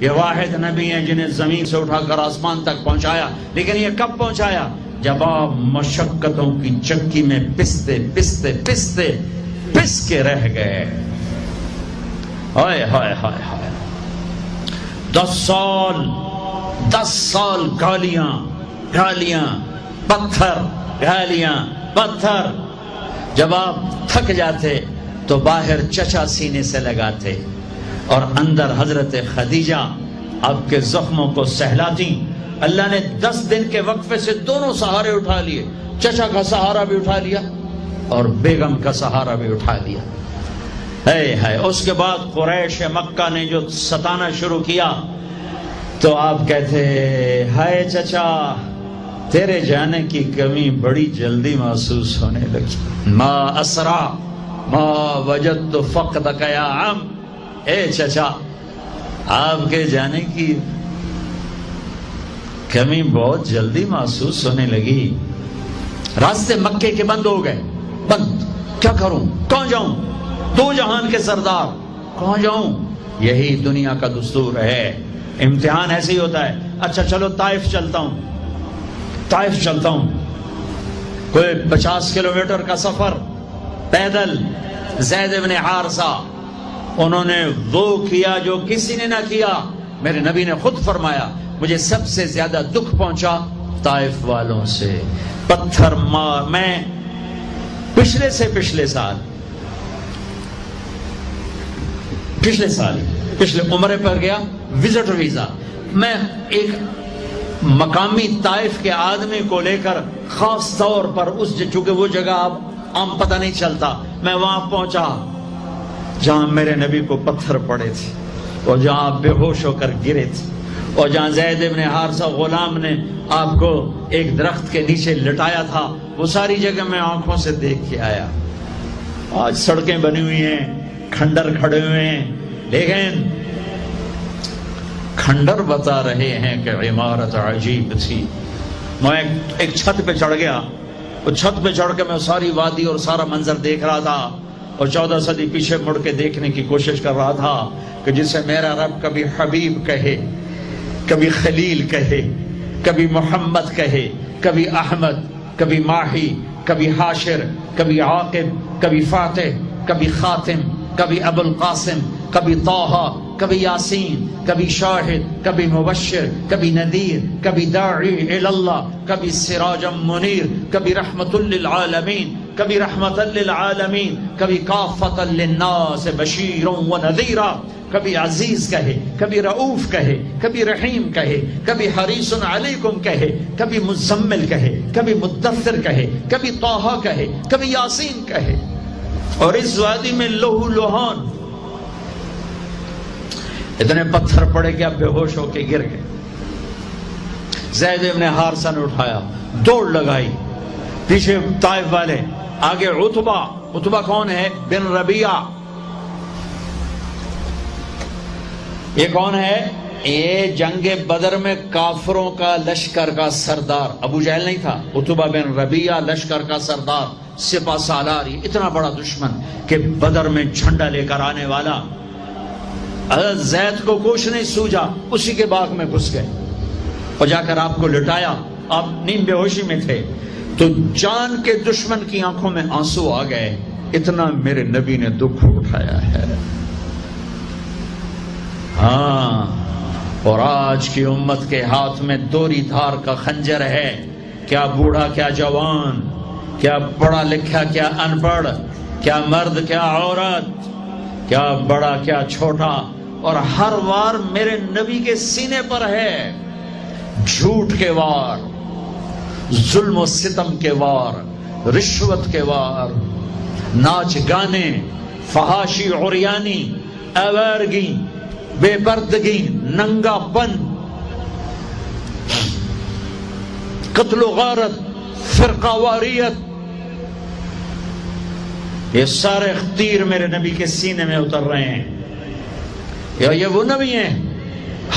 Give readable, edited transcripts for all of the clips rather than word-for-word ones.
یہ واحد نبی ہیں جنہیں زمین سے اٹھا کر آسمان تک پہنچایا، لیکن یہ کب پہنچایا؟ جب آپ مشقتوں کی چکی میں پستے پستے پستے پس کے رہ گئے۔ ہائے ہائے ہائے ہائے، 10 سال گالیاں پتھر، گالیاں پتھر۔ جب آپ تھک جاتے تو باہر چچا سینے سے لگاتے اور اندر حضرت خدیجہ آپ کے زخموں کو سہلاتی۔ اللہ نے 10 دن کے وقفے سے دونوں سہارے اٹھا لیے، چچا کا سہارا بھی اٹھا لیا اور بیگم کا سہارا بھی اٹھا لیا۔ ہے اس کے بعد قریش مکہ نے جو ستانا شروع کیا تو آپ کہتے ہائے چچا، تیرے جانے کی کمی بڑی جلدی محسوس ہونے لگی۔ ما اسرا ما وجدت فقدک یا عم، اے چچا آپ کے جانے کی کمی بہت جلدی محسوس ہونے لگی۔ راستے مکے کے بند ہو گئے، بند، کیا کروں، کہاں جاؤں، دو جہان کے سردار، کہاں جاؤں؟ یہی دنیا کا دستور ہے، امتحان ایسے ہی ہوتا ہے۔ اچھا چلو طائف چلتا ہوں، کوئی 50 کلومیٹر کا سفر پیدل۔ زید بن حارثہ، انہوں نے وہ کیا جو کسی نے نہ کیا۔ میرے نبی نے خود فرمایا مجھے سب سے زیادہ دکھ پہنچا طائف والوں سے، پتھر مار۔ میں پچھلے سال پچھلے عمرے پر گیا، وزٹ ویزا، میں ایک مقامی طائف کے آدمی کو لے کر خاص طور پر چونکہ وہ جگہ اب عام پتہ نہیں چلتا، میں وہاں پہنچا جہاں میرے نبی کو پتھر پڑے تھے اور جہاں آپ بے ہوش ہو کر گرے تھے اور جہاں زید بن حارثہ غلام نے آپ کو ایک درخت کے نیچے لٹایا تھا، وہ ساری جگہ میں آنکھوں سے دیکھ کے آیا۔ آج سڑکیں بنی ہوئی ہیں، کھنڈر کھڑے ہوئے ہیں، لیکن کھنڈر بتا رہے ہیں کہ عمارت عجیب تھی۔ میں ایک چھت پہ چڑھ گیا، وہ چھت پہ چڑھ کے میں ساری وادی اور سارا منظر دیکھ رہا تھا اور 14 صدی پیچھے مڑ کے دیکھنے کی کوشش کر رہا تھا کہ جسے میرا رب کبھی حبیب کہے، کبھی خلیل کہے، کبھی محمد کہے، کبھی احمد، کبھی ماہی، کبھی حاشر، کبھی عاقب، کبھی فاتح، کبھی خاتم، کبھی ابو القاسم، کبھی طٰہٰ، کبھی یاسین، کبھی شاہد، کبھی مبشر، کبھی نذیر، کبھی داعی الی اللہ، کبھی سراج منیر، کبھی رحمت للعالمین، کبھی رحمت للعالمین، کبھی کافۃ للناس بشیر و نذیرا، کبھی عزیز کہے، کبھی رؤوف کہے، کبھی رحیم کہے، کبھی حریص علیکم کہے، کبھی مزمل کہے، کبھی مدثر کہے، کبھی طٰہٰ کہے، کبھی یاسین کہے۔ اور اس وادی میں لہو لہان اتنے پتھر پڑے کہ اب بے ہوش ہو کے گر گئے۔ زید بن حارثہ نے اٹھایا، دوڑ لگائی، پیچھے طائف والے، آگے عتبہ کون ہے؟ بن ربیعہ۔ یہ کون ہے؟ یہ جنگ بدر میں کافروں کا لشکر کا سردار، ابو جہل نہیں تھا، عتبہ بن ربیعہ لشکر کا سردار، سپہ سالار، اتنا بڑا دشمن کہ بدر میں جھنڈا لے کر آنے والا۔ حضرت زید کو کچھ نہیں سوجا، اسی کے باغ میں گھس گئے اور جا کر آپ کو لٹایا۔ آپ نیم بے ہوشی میں تھے تو جان کے دشمن کی آنکھوں میں آنسو آ گئے، اتنا میرے نبی نے دکھ اٹھایا ہے۔ ہاں، اور آج کی امت کے ہاتھ میں دوری دھار کا خنجر ہے، کیا بوڑھا کیا جوان، کیا پڑھا لکھا کیا ان پڑھ، کیا مرد کیا عورت، کیا بڑا کیا چھوٹا، اور ہر وار میرے نبی کے سینے پر ہے جھوٹ کے وار، ظلم و ستم کے وار، رشوت کے وار، ناچ گانے، فحاشی عریانی، آوارگی، بے پردگی، ننگا پن، قتل و غارت، فرقہ واریت، یہ سارے تیر میرے نبی کے سینے میں اتر رہے ہیں۔ یہ وہ نبی ہیں،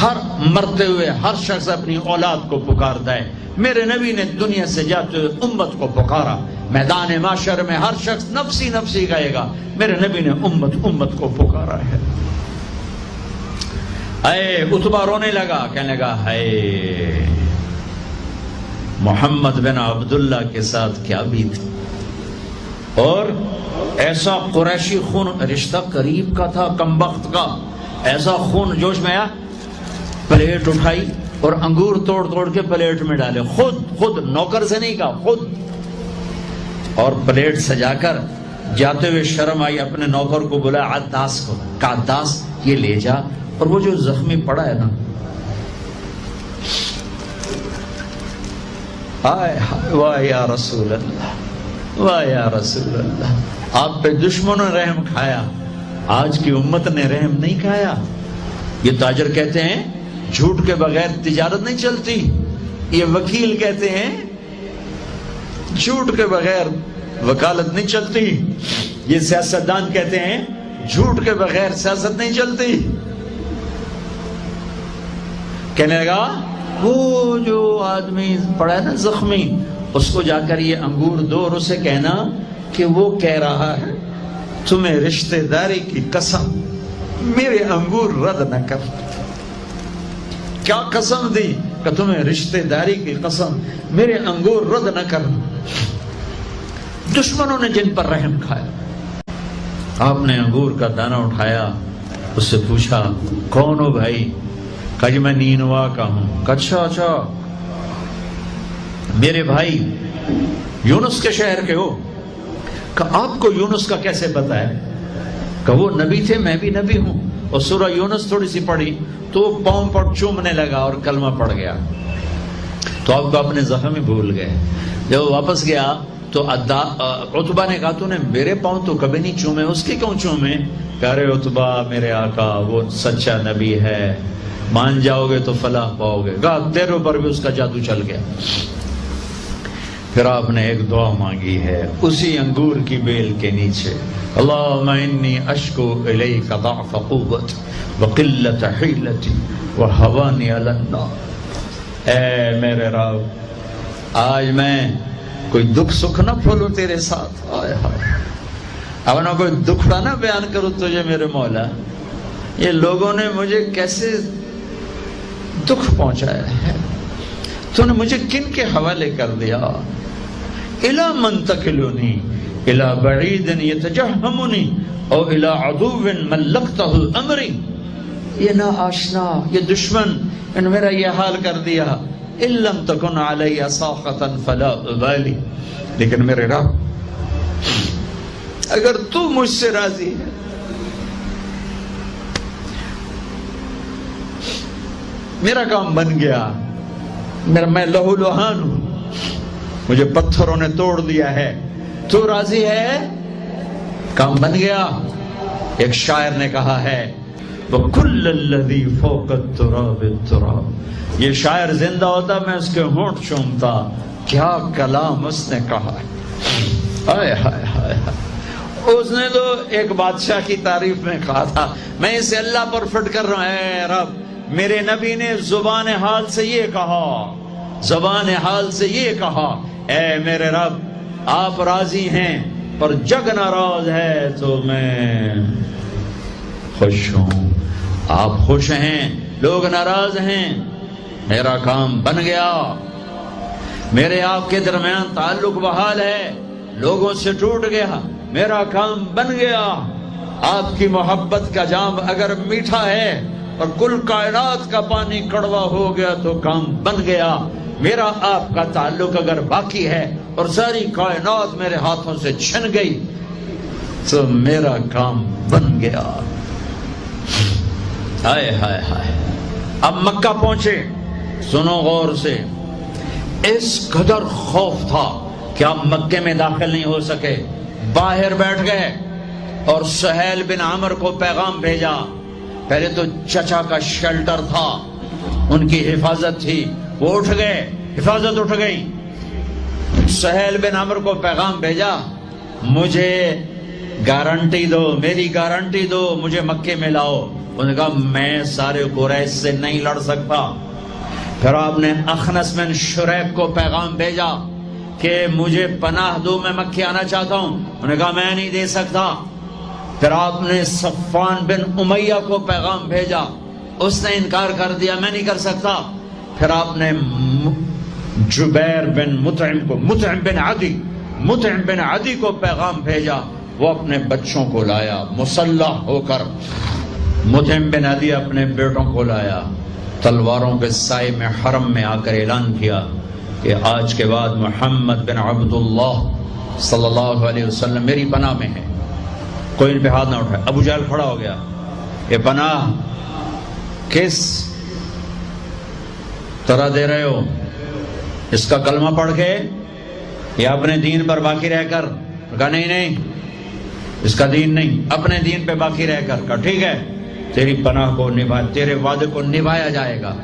ہر مرتے ہوئے ہر شخص اپنی اولاد کو پکارتا ہے۔ میرے نبی نے دنیا سے جاتے ہوئے امت کو پکارا، میدان معاشر میں ہر شخص نفسی نفسی کہے گا، میرے نبی نے امت کو پکارا ہے۔ اے عتبہ رونے لگا، کہنے لگا ہے محمد بن عبداللہ کے ساتھ کیا بیت، اور ایسا قریشی خون، رشتہ قریب کا تھا کمبخت کا، ایسا خون جوش میں آیا، پلیٹ اٹھائی اور انگور توڑ توڑ کے پلیٹ میں ڈالے، خود نوکر سے نہیں کہا، خود، اور پلیٹ سجا کر جاتے ہوئے شرم آئی، اپنے نوکر کو بلایا، عداس کو کہا عداس یہ لے جا، اور وہ جو زخمی پڑا ہے نا، آئے واہ یا رسول اللہ، واہ یا رسول اللہ، آپ پہ دشمنوں نے رحم کھایا، آج کی امت نے رحم نہیں کھایا۔ یہ تاجر کہتے ہیں جھوٹ کے بغیر تجارت نہیں چلتی، یہ وکیل کہتے ہیں جھوٹ کے بغیر وکالت نہیں چلتی، یہ سیاستدان کہتے ہیں جھوٹ کے بغیر سیاست نہیں چلتی۔ کہنے لگا وہ جو آدمی پڑا ہے نا زخمی، اس کو جا کر یہ انگور دو اور اسے کہنا کہ وہ کہہ رہا ہے تمہیں رشتہ داری کی قسم میرے انگور رد نہ کر۔ کیا قسم دی؟ کہ تمہیں رشتہ داری کی قسم میرے انگور رد نہ کر۔ دشمنوں نے جن پر رحم کھایا، آپ نے انگور کا دانہ اٹھایا، اس سے پوچھا کون ہو بھائی؟ کہا جی میں نینوا کا ہوں۔ اچھا میرے بھائی یونس کے شہر کے ہو؟ کہ آپ کو یونس کا کیسے پتا ہے؟ کہ وہ نبی تھے، میں بھی نبی ہوں، اور سورہ یونس تھوڑی سی پڑھی تو پاؤں پر چومنے لگا اور کلمہ پڑ گیا، تو آپ کو اپنے زخم ہی بھول گئے۔ جب واپس گیا تو عتبہ نے کہا تو نے میرے پاؤں تو کبھی نہیں چومے، اس کے کیوں چومے؟ کہہ رہے عتبہ میرے آقا وہ سچا نبی ہے، مان جاؤ گے تو فلاح پاؤ گے۔ کہا تیرے اوپر بھی اس کا جادو چل گیا۔ پھر آپ نے ایک دعا مانگی ہے اسی انگور کی بیل کے نیچے، اللہم انی اشکو الیک ضعف قوت وقلت حیلتی وہوانی علی النار۔ اے میرے رب، آج میں کوئی دکھ سکھ نہ پھولوں تیرے ساتھ، آئے ہائے، اب نہ کوئی دکھڑا نہ بیان کروں تجھے میرے مولا، یہ لوگوں نے مجھے کیسے دکھ پہنچایا ہے، تو نے مجھے کن کے حوالے کر دیا؟ الی من تکلنی الی بعید یتجہمنی او الی عدو ملکتہ امری۔ یہ نا آشنا، یہ دشمن ان میرا یہ حال کر دیا، ان لم تکن علی ساخطا فلا ابالی، لیکن میرے رب اگر تو مجھ سے راضی ہے، میرا کام بن گیا، میں لہو لہان ہوں، مجھے پتھروں نے توڑ دیا ہے، تو راضی ہے، کام بن گیا۔ ایک شاعر نے کہا ہے وَكُلَّ الَّذِي فَوْقَ التُّرَابِ التُّرَابِ، یہ شاعر زندہ ہوتا میں اس کے ہونٹ چومتا، کیا کلام اس نے کہا ہے، ہائے ہائے ہائے۔ اس نے تو ایک بادشاہ کی تعریف میں کہا تھا میں اسے اللہ پر فٹ کر رہا ہوں، اے رب میرے نبی نے زبان حال سے یہ کہا، زبان حال سے یہ کہا، اے میرے رب آپ راضی ہیں پر جگ ناراض ہے تو میں خوش ہوں، آپ خوش ہیں لوگ ناراض ہیں، میرا کام بن گیا، میرے آپ کے درمیان تعلق بحال ہے، لوگوں سے ٹوٹ گیا، میرا کام بن گیا۔ آپ کی محبت کا جام اگر میٹھا ہے اور کل کائنات کا پانی کڑوا ہو گیا تو کام بن گیا، میرا آپ کا تعلق اگر باقی ہے اور ساری کائنات میرے ہاتھوں سے چھن گئی تو میرا کام بن گیا۔ ہائے ہائے ہائے۔ اب مکہ پہنچے، سنو غور سے، اس قدر خوف تھا کہ آپ مکے میں داخل نہیں ہو سکے، باہر بیٹھ گئے اور سہیل بن عمرو کو پیغام بھیجا۔ پہلے تو چچا کا شیلٹر تھا، ان کی حفاظت تھی، وہ اٹھ گئے، حفاظت اٹھ گئی۔ سہیل بن عمرو کو پیغام بھیجا مجھے گارنٹی دو، میری گارنٹی دو، مجھے مکے میں لاؤ۔ انہوں نے کہا میں سارے قریش سے نہیں لڑ سکتا۔ پھر آپ نے اخنس بن شریک کو پیغام بھیجا کہ مجھے پناہ دو، میں مکے آنا چاہتا ہوں۔ انہوں نے کہا میں نہیں دے سکتا۔ پھر آپ نے صفوان بن امیہ کو پیغام بھیجا اس نے انکار کر دیا میں نہیں کر سکتا. پھر آپ نے جبیر بن مطعم بن عدی کو پیغام بھیجا. وہ اپنے بچوں کو لایا مسلح ہو کر. مطعم بن عدی اپنے بیٹوں کو لایا. تلواروں کے سائے میں حرم میں آ کر اعلان کیا کہ آج کے بعد محمد بن عبداللہ صلی اللہ علیہ وسلم میری پناہ میں ہے. کوئی ان پہ ہاتھ نہ اٹھائے. ابو جہل کھڑا ہو گیا. یہ پناہ کس طرح دے رہے ہو؟ اس کا کلمہ پڑھ کے یا اپنے دین پر باقی رہ کر؟ کہا نہیں اس کا دین نہیں، اپنے دین پہ باقی رہ کر. کہا ٹھیک ہے، تیری پناہ کو تیرے وعدے کو نبھایا جائے گا.